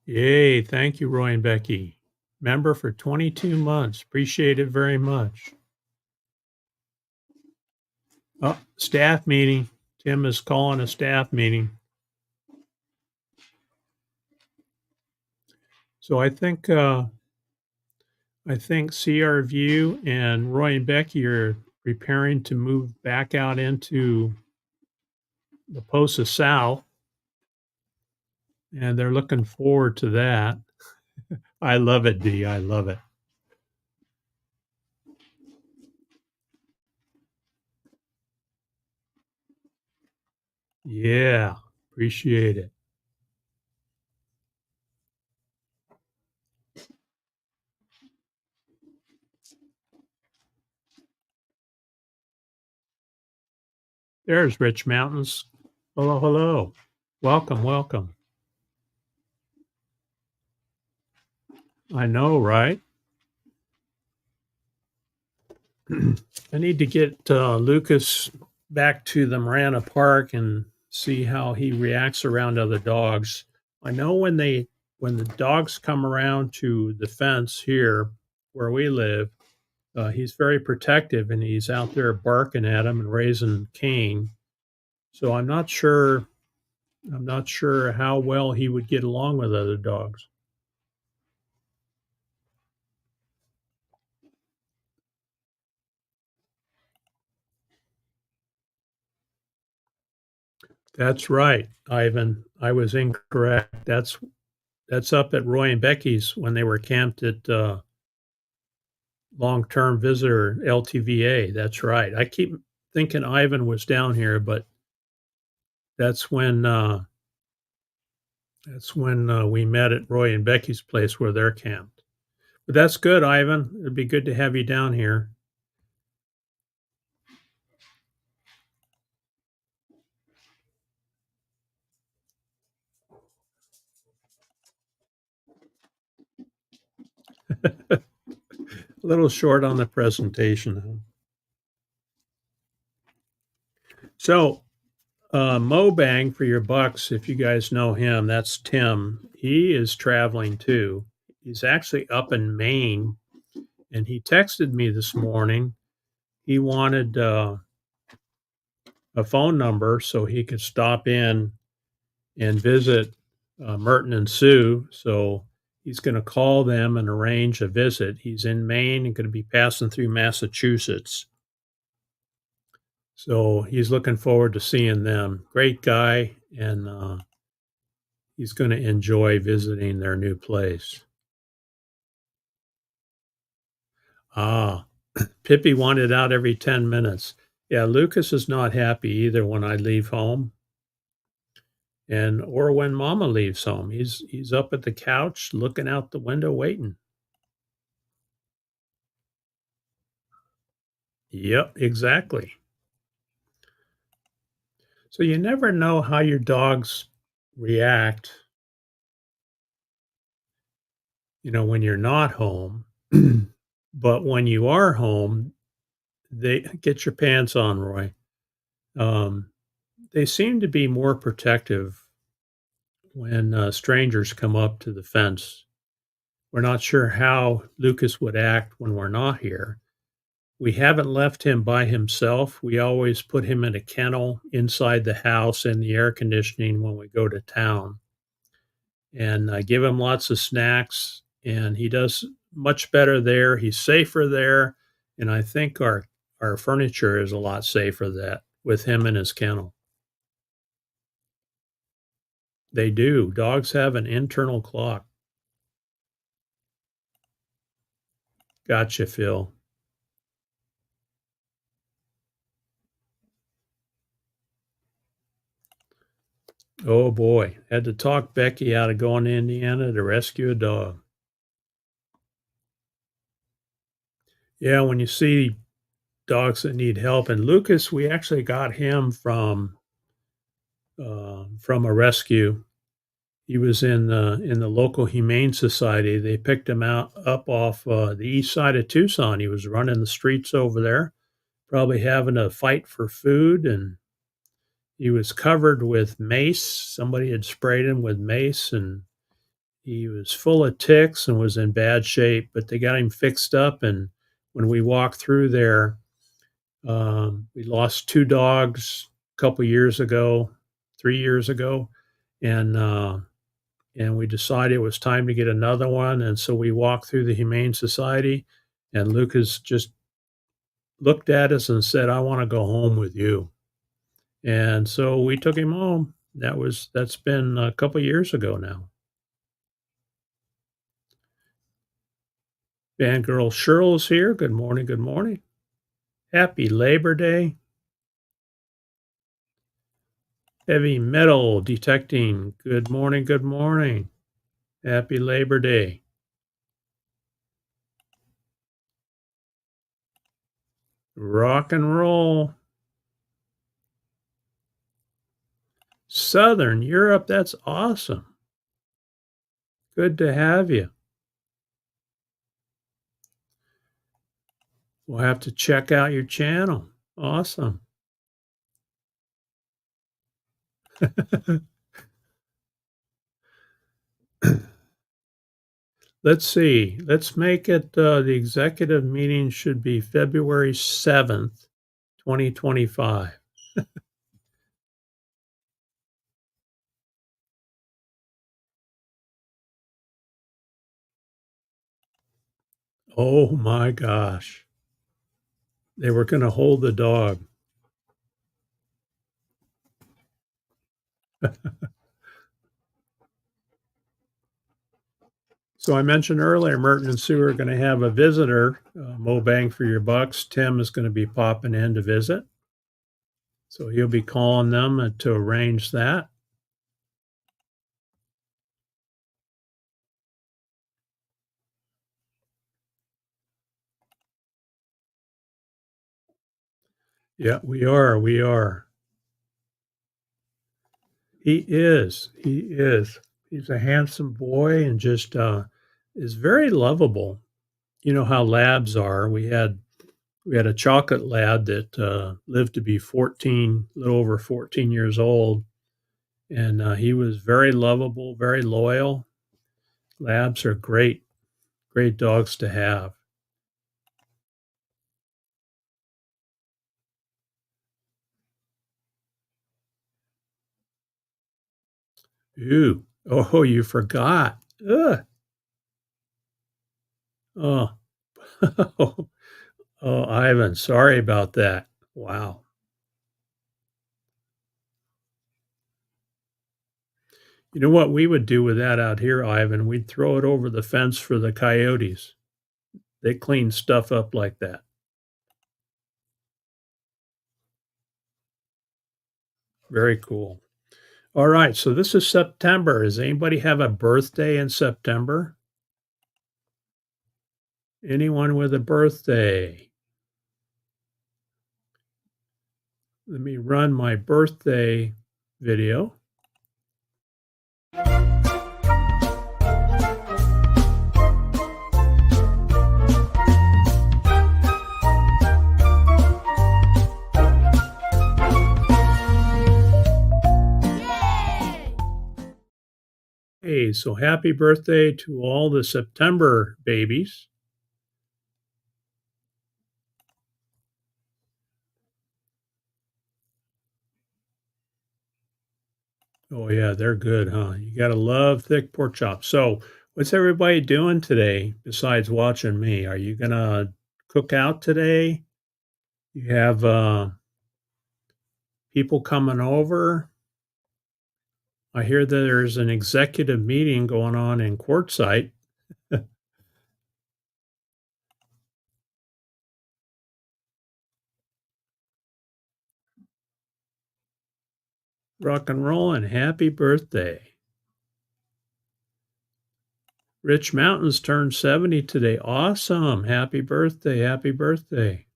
Yay, thank you, Roy and Becky. Member for 22 months. Appreciate it very much. Oh, staff meeting. Tim is calling a staff meeting. So I think CRView and Roy and Becky are preparing to move back out into the Posa South, and they're looking forward to that. I love it, Dee. I love it. Yeah, appreciate it. There's Rich Mountains. Hello, hello. Welcome, welcome. I know, right? I need to get Lucas back to the Marana Park and see how he reacts around other dogs. I know when the dogs come around to the fence here where we live, he's very protective and he's out there barking at him and raising Cain. So I'm not sure how well he would get along with other dogs. That's right, Ivan. I was incorrect. That's up at Roy and Becky's when they were camped at long-term visitor LTVA. That's right. I keep thinking Ivan was down here, but that's when we met at Roy and Becky's place where they're camped. But that's good, Ivan. It'd be good to have you down here. A little short on the presentation. Huh? So, Mo Bang for your bucks, if you guys know him, that's Tim. He is traveling too. He's actually up in Maine, and he texted me this morning. He wanted a phone number so he could stop in and visit Merton and Sue. So he's going to call them and arrange a visit. He's in Maine and going to be passing through Massachusetts. So he's looking forward to seeing them. Great guy, and he's going to enjoy visiting their new place. Ah, Pippi wanted out every 10 minutes. Yeah, Lucas is not happy either when I leave home. Or when Mama leaves home. He's up at the couch looking out the window waiting. Yep, exactly. So you never know how your dogs react, when you're not home. But when you are home, they get your pants on, Roy. They seem to be more protective when strangers come up to the fence. We're not sure how Lucas would act when we're not here. We haven't left him by himself. We always put him in a kennel inside the house in the air conditioning when we go to town, and give him lots of snacks. And he does much better there. He's safer there, and I think our furniture is a lot safer that with him in his kennel. They do. Dogs have an internal clock. Gotcha, Phil. Oh boy, had to talk Becky out of going to Indiana to rescue a dog. Yeah, when you see dogs that need help, and Lucas, we actually got him from a rescue. He was in the local humane society. They picked him up off the east side of Tucson. He was running the streets over there, probably having a fight for food, and He was covered with mace. Somebody had sprayed him with mace, and he was full of ticks and was in bad shape, but they got him fixed up, and when we walked through there, we lost 2 dogs a couple years ago, 3 years ago, and, uh, and we decided it was time to get another one, and so we walked through the Humane Society, and Lucas just looked at us and said, "I wanna go home with you." And so we took him home. That's been a couple years ago now. Fangirl Cheryl's here. Good morning, good morning. Happy Labor Day. Heavy metal detecting. Good morning, good morning. Happy Labor Day. Rock and roll. Southern Europe, that's awesome. Good to have you. We'll have to check out your channel. Awesome. Let's see. Let's make it, the executive meeting should be February 7th, 2025. Oh my gosh. They were gonna hold the dog. So I mentioned earlier, Merton and Sue are gonna have a visitor, Mo Bang for Your Bucks. Tim is gonna be popping in to visit. So he'll be calling them, to arrange that. Yeah, we are. He is, he is. He's a handsome boy and just, is very lovable. You know how labs are. We had a chocolate lab that, lived to be 14, a little over 14 years old, and, he was very lovable, very loyal. Labs are great, great dogs to have. Ooh, oh, you forgot. Ugh. Oh. Oh, Ivan, sorry about that. Wow. You know what we would do with that out here, Ivan? We'd throw it over the fence for the coyotes. They clean stuff up like that. Very cool. All right, so this is September. Does anybody have a birthday in September? Anyone with a birthday? Let me run my birthday video. Hey, so happy birthday to all the September babies. Oh, yeah, they're good, huh? You gotta love thick pork chops. So, what's everybody doing today besides watching me? Are you gonna cook out today? You have, people coming over? I hear that there's an executive meeting going on in Quartzsite. Rock and roll and happy birthday. Rich Mountains turned 70 today. Awesome. Happy birthday. Happy birthday.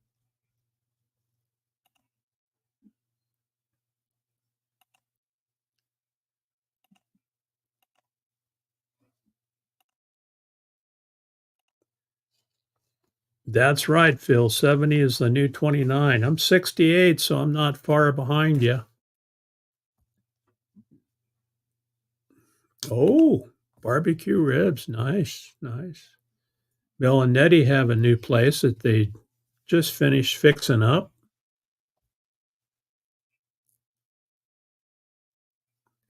That's right, Phil. 70 is the new 29. I'm 68, so I'm not far behind you. Oh, barbecue ribs. Nice, nice. Bill and Nettie have a new place that they just finished fixing up.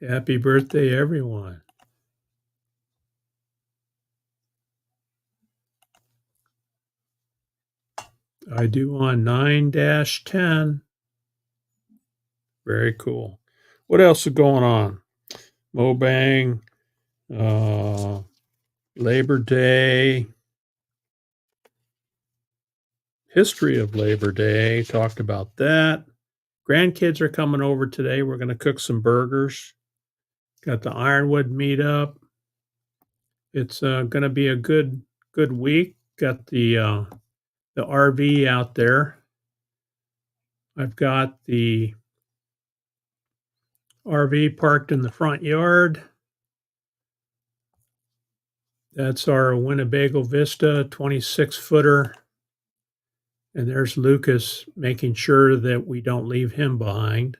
Happy birthday, everyone. I do on 9-10. Very cool. What else is going on? Mobang, uh, Labor Day, history of Labor Day. Talked about that. Grandkids are coming over today. We're going to cook some burgers. Got the Ironwood meetup. It's going to be a good week. Got the RV out there. I've got the RV parked in the front yard. That's our Winnebago Vista 26-footer. And there's Lucas making sure that we don't leave him behind.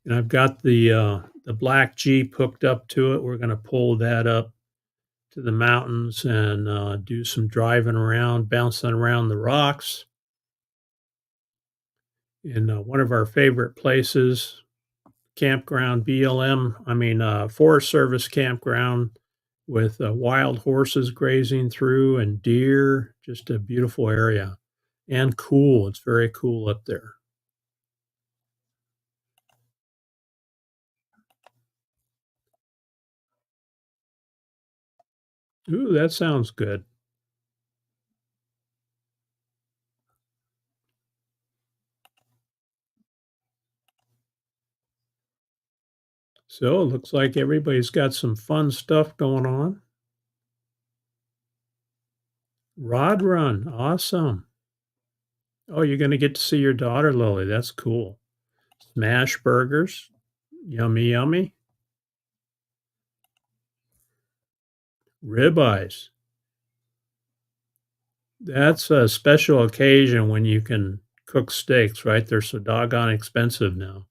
And I've got the black Jeep hooked up to it. We're going to pull that up to the mountains and do some driving around, bouncing around the rocks. In one of our favorite places, campground Forest Service campground with wild horses grazing through and deer. Just a beautiful area and cool. It's very cool up there. Ooh, that sounds good. So it looks like everybody's got some fun stuff going on. Rod Run, awesome. Oh, you're going to get to see your daughter, Lily. That's cool. Smash burgers, yummy, yummy. Ribeyes. That's a special occasion when you can cook steaks, right? They're so doggone expensive now.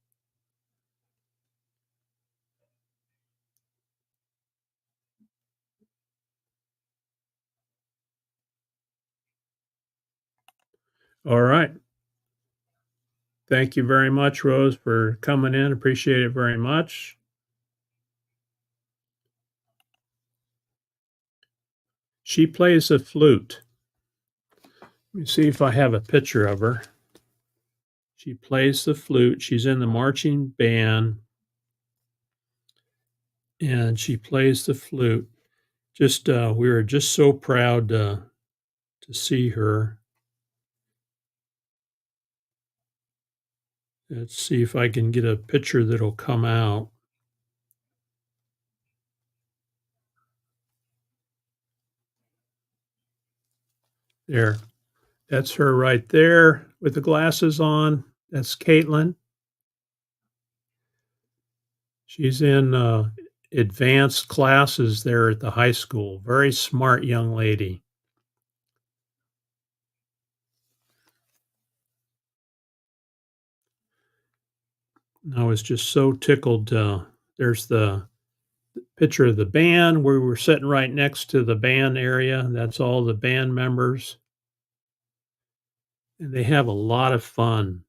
All right. Thank you very much, Rose, for coming in. Appreciate it very much. She plays the flute. Let me see if I have a picture of her. She plays the flute. She's in the marching band and she plays the flute. Just we were just so proud to see her. Let's see if I can get a picture that'll come out. There. That's her right there with the glasses on. That's Caitlin. She's in advanced classes there at the high school. Very smart young lady. I was just so tickled. There's the picture of the band where we were sitting right next to the band area. That's all the band members. And they have a lot of fun.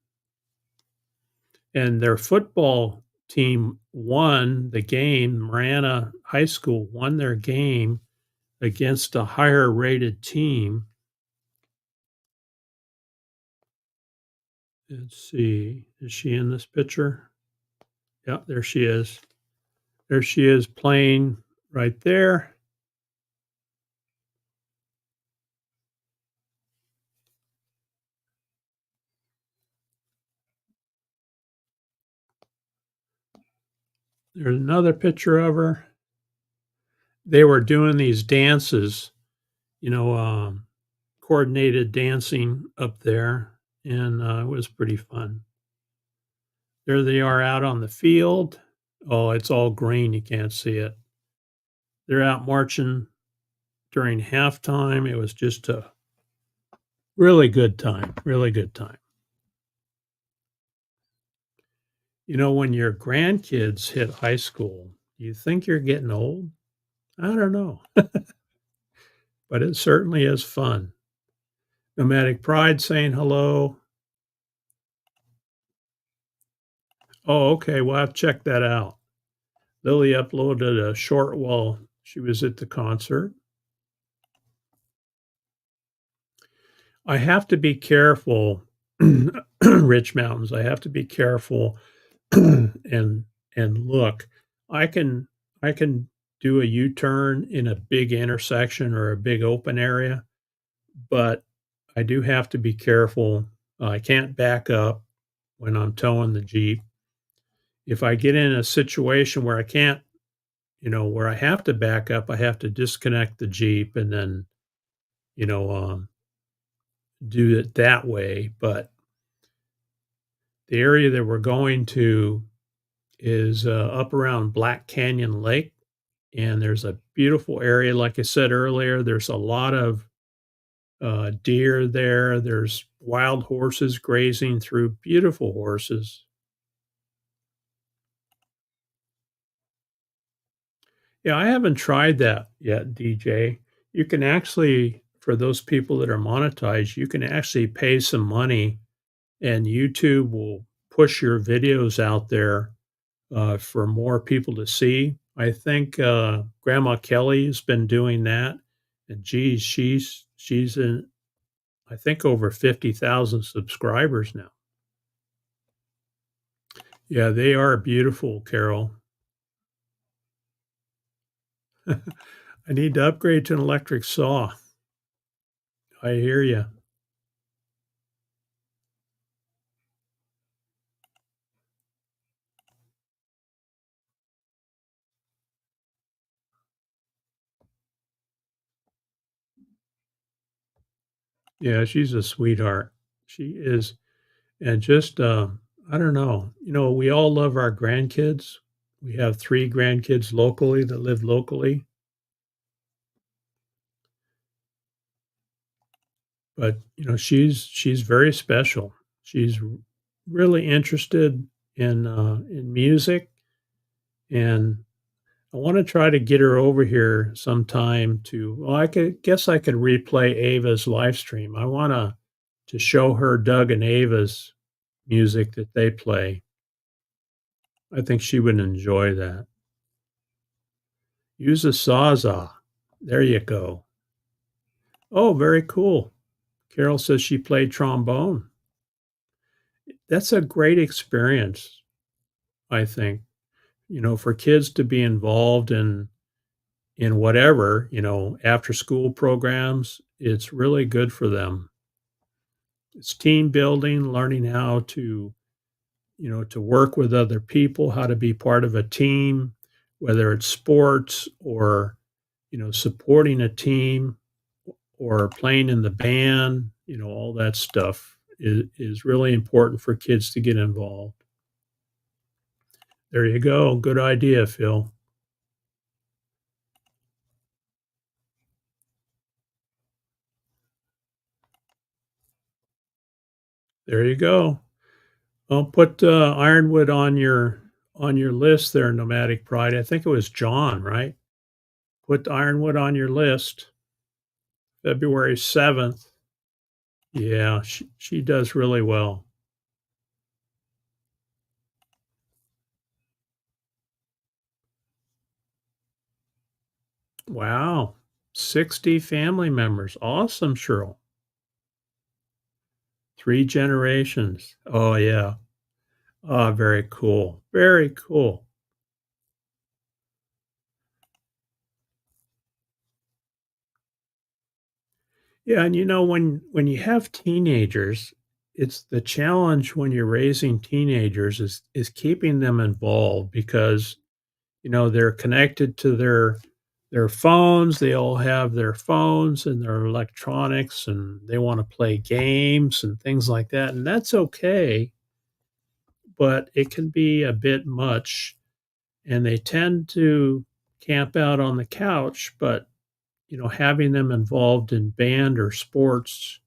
And their football team won the game. Marana High School won their game against a higher rated team. Let's see. Is she in this picture? Yeah, there she is. There she is playing right there. There's another picture of her. They were doing these dances, coordinated dancing up there, and it was pretty fun. There they are out on the field. Oh, it's all green. You can't see it. They're out marching during halftime. It was just a really good time. Really good time. When your grandkids hit high school, Do you think you're getting old? I don't know, but it certainly is fun. Nomadic Pride saying hello. Oh, okay. Well, I'll check that out. Lily uploaded a short while she was at the concert. I have to be careful, Rich Mountains. I have to be careful and look. I can I can do a U-turn in a big intersection or a big open area, but I do have to be careful. I can't back up when I'm towing the Jeep. If I get in a situation where I can't, where I have to back up, I have to disconnect the Jeep and then, you know, um, do it that way. But the area that we're going to is up around Black Canyon Lake, and there's a beautiful area. Like I said earlier, there's a lot of deer there. There's wild horses grazing through, beautiful horses. Yeah, I haven't tried that yet, DJ. You can actually, for those people that are monetized, you can actually pay some money and YouTube will push your videos out there for more people to see. I think Grandma Kelly has been doing that, and geez, she's in I think over 50,000 subscribers now. Yeah, they are beautiful, Carol. I need to upgrade to an electric saw. I hear you. Yeah, she's a sweetheart. She is, and just I don't know. We all love our grandkids. We have 3 grandkids locally that live locally, but she's very special. She's really interested in music, and I want to try to get her over here sometime to. Well, I could replay Ava's live stream. I want to show her Doug and Ava's music that they play. I think she would enjoy that. Use a Sawzall. There you go. Oh, very cool. Carol says she played trombone. That's a great experience, I think, for kids to be involved in whatever, after school programs. It's really good for them. It's team building, learning how to work with other people, how to be part of a team, whether it's sports or, supporting a team or playing in the band, all that stuff is really important for kids to get involved. There you go. Good idea, Phil. There you go. Well, put Ironwood on your list there, Nomadic Pride. I think it was John, right? Put Ironwood on your list. February 7th. Yeah, she does really well. Wow. 60 family members. Awesome, Cheryl. 3 generations. Oh, yeah. Ah, very cool. Very cool. Yeah, and when you have teenagers, it's the challenge when you're raising teenagers is keeping them involved because, they're connected to their phones. They all have their phones and their electronics, and they wanna play games and things like that, and that's okay, but it can be a bit much, and they tend to camp out on the couch, but, having them involved in band or sports,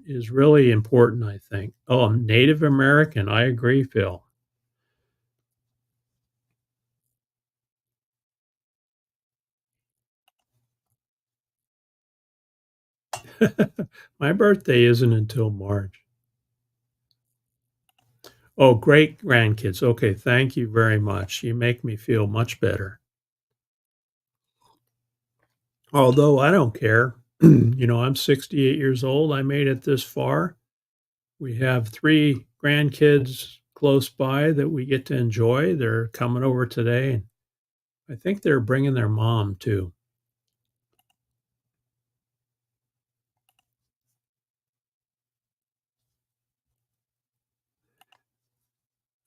is really important, I think. Oh, Native American, I agree, Phil. My birthday isn't until March. Oh, great grandkids. Okay, thank you very much. You make me feel much better. Although I don't care. I'm 68 years old. I made it this far. We have 3 grandkids close by that we get to enjoy. They're coming over today, and I think they're bringing their mom too.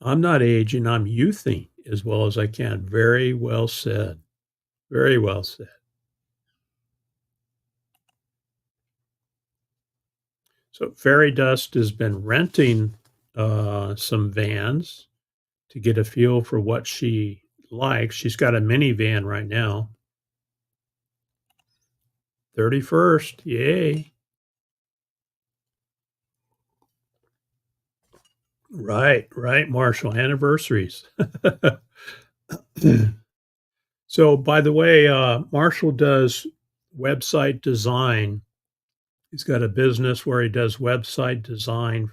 I'm not aging, I'm youthing as well as I can. Very well said. Very well said. So Fairy Dust has been renting, some vans to get a feel for what she likes. She's got a minivan right now. 31st, yay. Right, right, Marshall, anniversaries. So, by the way, Marshall does website design. He's got a business where he does website design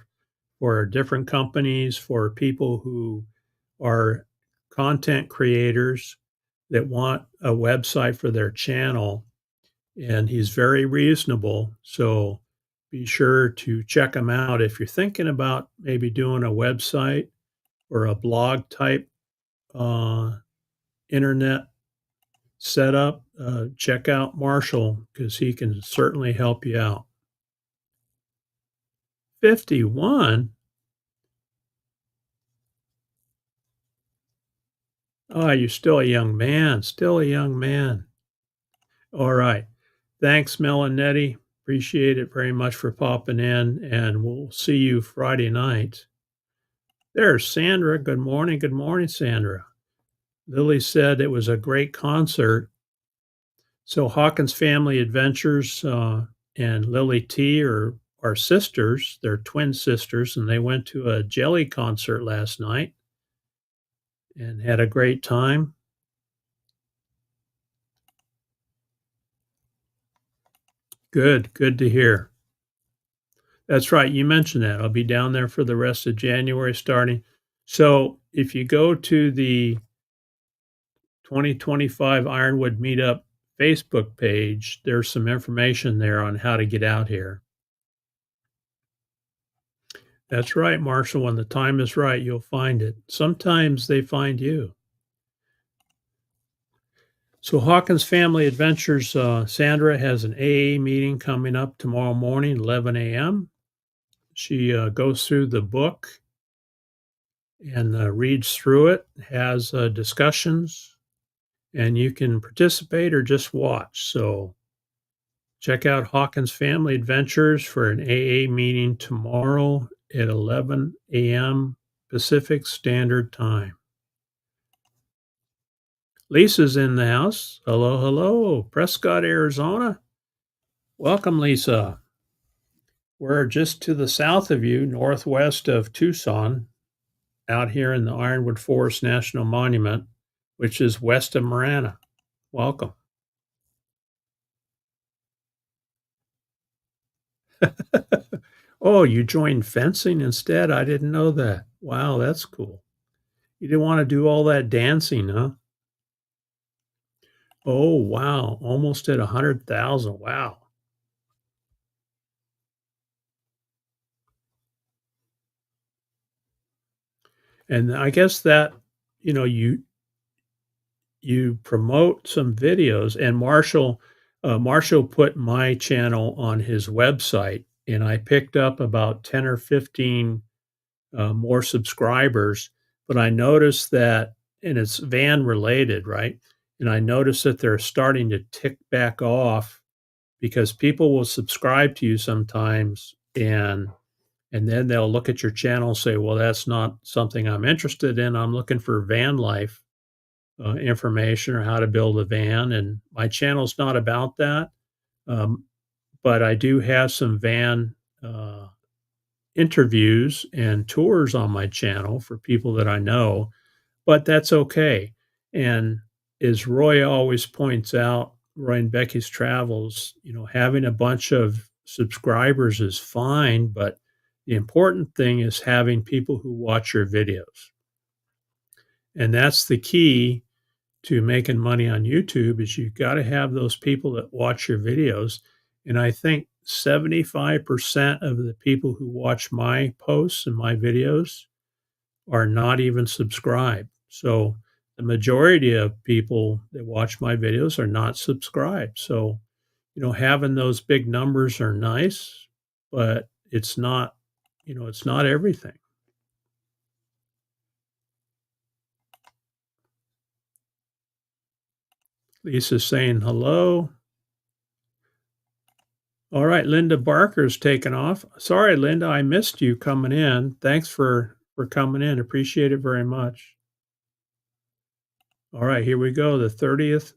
for different companies, for people who are content creators that want a website for their channel, and he's very reasonable. So be sure to check him out if you're thinking about maybe doing a website or a blog type uh, internet setup. Check out Marshall because he can certainly help you out. 51. Oh, you're still a young man, still a young man. All right. Thanks, Melanetti. Appreciate it very much for popping in, and we'll see you Friday night. There's Sandra. Good morning. Good morning, Sandra. Lily said it was a great concert. So Hawkins Family Adventures and Lily T are sisters. They're twin sisters, and they went to a Jelly concert last night and had a great time. Good, good to hear. That's right, you mentioned that. I'll be down there for the rest of January starting. So, if you go to the 2025 Ironwood Meetup Facebook page, there's some information there on how to get out here. That's right, Marshall. When the time is right, you'll find it. Sometimes they find you. So, Hawkins Family Adventures, Sandra has an AA meeting coming up tomorrow morning, 11 a.m. She goes through the book and reads through it, has discussions, and you can participate or just watch. So check out Hawkins Family Adventures for an AA meeting tomorrow at 11 a.m. Pacific Standard Time. Lisa's in the house. Hello, hello, Prescott, Arizona. Welcome, Lisa. We're just to the south of you, northwest of Tucson, out here in the Ironwood Forest National Monument, which is west of Marana. Welcome. Oh, you joined fencing instead? I didn't know that. Wow, that's cool. You didn't want to do all that dancing, huh? Oh, wow. Almost at 100,000. Wow. And I guess that, you know, you promote some videos, and Marshall put my channel on his website, and I picked up about 10 or 15 more subscribers. But I noticed that, and it's van related, right? And I noticed that they're starting to tick back off because people will subscribe to you sometimes, and then they'll look at your channel and say, well, that's not something I'm interested in. I'm looking for van life information or how to build a van. And my channel's not about that. Um, but I do have some van interviews and tours on my channel for people that I know, but that's okay. And as Roy always points out, Roy and Becky's Travels, having a bunch of subscribers is fine, but the important thing is having people who watch your videos. And that's the key to making money on YouTube is you've got to have those people that watch your videos. And I think 75% of the people who watch my posts and my videos are not even subscribed. So the majority of people that watch my videos are not subscribed. So, having those big numbers are nice, but it's not, it's not everything. Lisa's saying hello. All right, Linda Barker's taken off. Sorry, Linda, I missed you coming in. Thanks for coming in. Appreciate it very much. All right, here we go. The 30th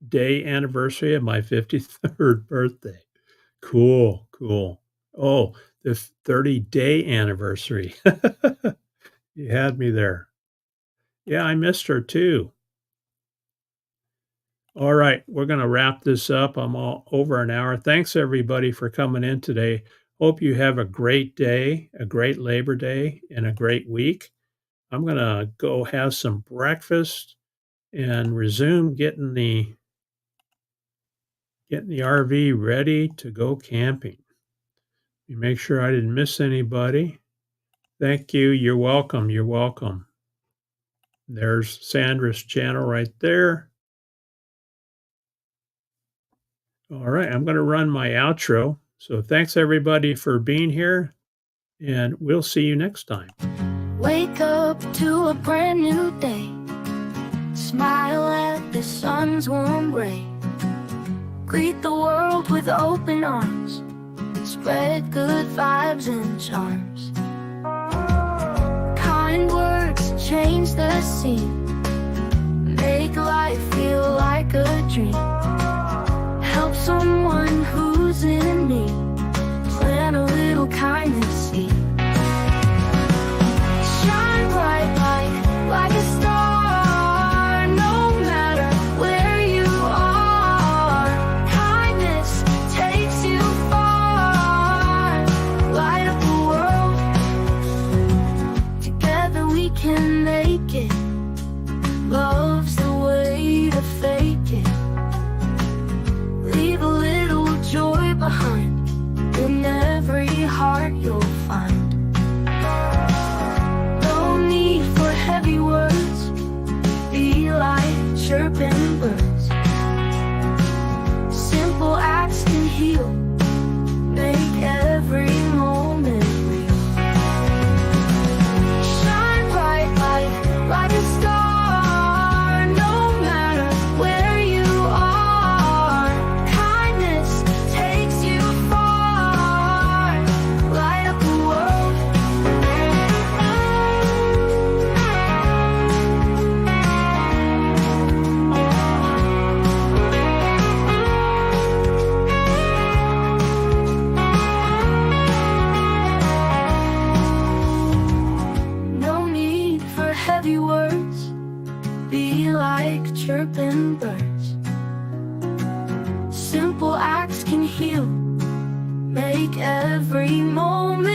day anniversary of my 53rd birthday. Cool, cool. Oh, the 30-day anniversary. You had me there. Yeah, I missed her too. All right, we're going to wrap this up. I'm all over an hour. Thanks everybody for coming in today. Hope you have a great day, a great Labor Day, and a great week. I'm going to go have some breakfast and resume getting the RV ready to go camping. You make sure I didn't miss anybody. Thank you. You're welcome. You're welcome. There's Sandra's channel right there. All right, I'm going to run my outro. So thanks everybody for being here, and we'll see you next time. Wake up to a brand new day. Smile at the sun's warm ray. Greet the world with open arms. Spread good vibes and charms. Kind words change the scene. Make life feel like a dream. Help someone who's in need. Plant a little kindness seed. Shine bright like a star. No matter where you are, kindness takes you far. Light up the world. Together we can make it. Love's the way to fake it. Leave a little joy behind in every heart you'll find. No need for heavy words. Be like chirping birds. Simple acts can heal. Make every moment real. Shine bright like a star. Chirping birds. Simple acts can heal. Make every moment